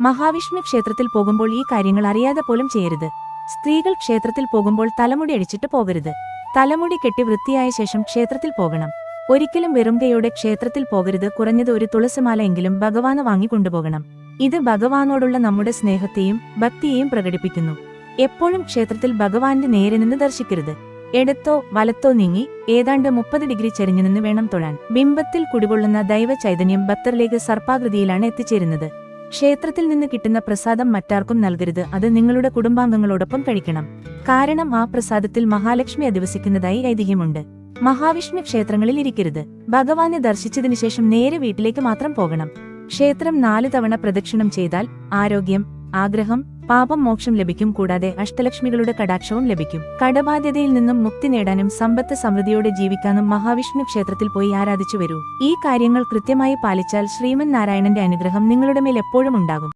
മഹാവിഷ്ണു ക്ഷേത്രത്തിൽ പോകുമ്പോൾ ഈ കാര്യങ്ങൾ അറിയാതെ പോലും ചെയ്യരുത്. സ്ത്രീകൾ ക്ഷേത്രത്തിൽ പോകുമ്പോൾ തലമുടി അടിച്ചിട്ട് പോകരുത്. തലമുടി കെട്ടി വൃത്തിയായ ശേഷം ക്ഷേത്രത്തിൽ പോകണം. ഒരിക്കലും വെറുംകൈയോടെ ക്ഷേത്രത്തിൽ പോകരുത്. കുറഞ്ഞത് ഒരു തുളസിമാല എങ്കിലും ഭഗവാന് വാങ്ങിക്കൊണ്ടുപോകണം. ഇത് ഭഗവാനോടുള്ള നമ്മുടെ സ്നേഹത്തെയും ഭക്തിയെയും പ്രകടിപ്പിക്കുന്നു. എപ്പോഴും ക്ഷേത്രത്തിൽ ഭഗവാന്റെ നേരെ നിന്ന് ദർശിക്കരുത്. ഇടത്തോ വലത്തോ നീങ്ങി ഏതാണ്ട് 30 ഡിഗ്രി ചരിഞ്ഞു നിന്ന് വേണം തൊഴാൻ. ബിംബത്തിൽ കുടികൊള്ളുന്ന ദൈവ ചൈതന്യം ഭക്തരിലേക്ക് സർപ്പാകൃതിയിലാണ് എത്തിച്ചേരുന്നത്. ക്ഷേത്രത്തിൽ നിന്ന് കിട്ടുന്ന പ്രസാദം മറ്റാർക്കും നൽകരുത്. അത് നിങ്ങളുടെ കുടുംബാംഗങ്ങളോടൊപ്പം കഴിക്കണം. കാരണം ആ പ്രസാദത്തിൽ മഹാലക്ഷ്മി അധിവസിക്കുന്നതായി ഐതിഹ്യമുണ്ട്. മഹാവിഷ്ണു ക്ഷേത്രങ്ങളിൽ ഇരിക്കരുത്. ഭഗവാനെ ദർശിച്ചതിനു ശേഷം നേരെ വീട്ടിലേക്ക് മാത്രം പോകണം. ക്ഷേത്രം 4 തവണ പ്രദക്ഷിണം ചെയ്താൽ ആരോഗ്യം, ആഗ്രഹം, പാപം, മോക്ഷം ലഭിക്കും. കൂടാതെ അഷ്ടലക്ഷ്മികളുടെ കടാക്ഷവും ലഭിക്കും. കടബാധ്യതയിൽ നിന്നും മുക്തി നേടാനും സമ്പത്ത് സമൃദ്ധിയോടെ ജീവിക്കാനും മഹാവിഷ്ണു ക്ഷേത്രത്തിൽ പോയി ആരാധിച്ചു വരൂ. ഈ കാര്യങ്ങൾ കൃത്യമായി പാലിച്ചാൽ ശ്രീമൻ നാരായണന്റെ അനുഗ്രഹം നിങ്ങളുടെ മേൽ എപ്പോഴും ഉണ്ടാകും.